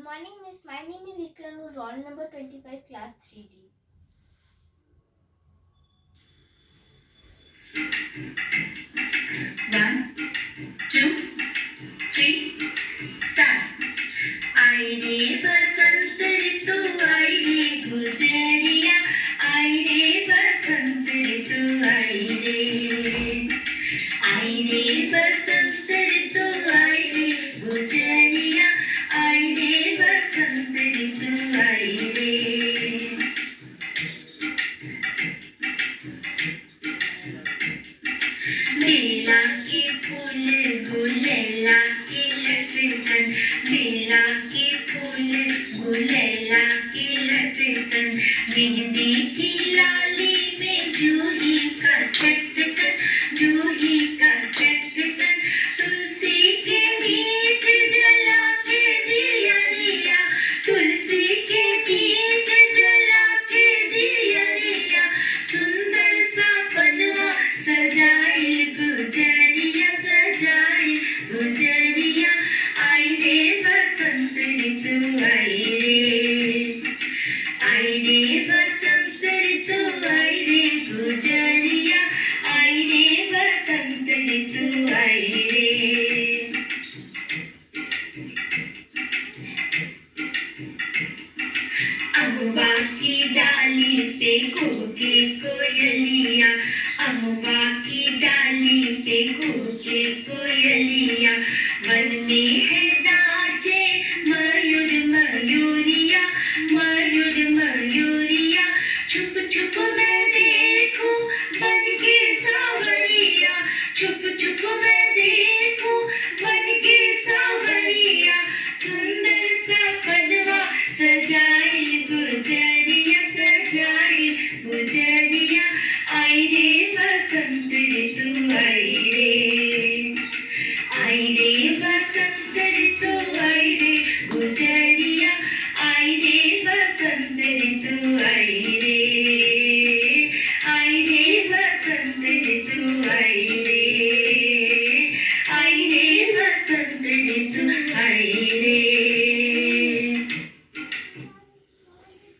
Good morning, Miss. My name is Vikram, roll number 25, class 3D. One, two, three, start. आई रे बसंत ऋतु आई रे गुजरिया आई रे बसंत ऋतु आई रे बसंत ऋतु आई रे गुजरिया आई रे बसंत ऋतु आई रे। बेला के फूल गुलेला के लटकन बेला के फूल गुलेला के लटकन मेहंदी की लाली में जूही का चटकन जूही का चटकन तुलसी के बीज जला के दिया रिया तुलसी के बीज जला के दिया रिया सुंदर सा बनवा सजाई गुजरिया सजाई गुजरिया आई रे बसंत ऋतु आई रे बसंत ऋतु आई रे गुजरिया आई रे बसंत ऋतु आई रे। अम्बा की डाली पे कूके कोयलिया अम्बा की डाली पे कूके कोयलिया वन में है नाचे मयूर मयूरिया मयूर मयूरिया छुप छुप मैं देखूं बन के सावरिया छुप छुप मैं देखूं बन के सावरिया सुंदर सा बनवा सजाई गुजरिया सजाई गुजरिया आई रे बसंत ऋतु आई रे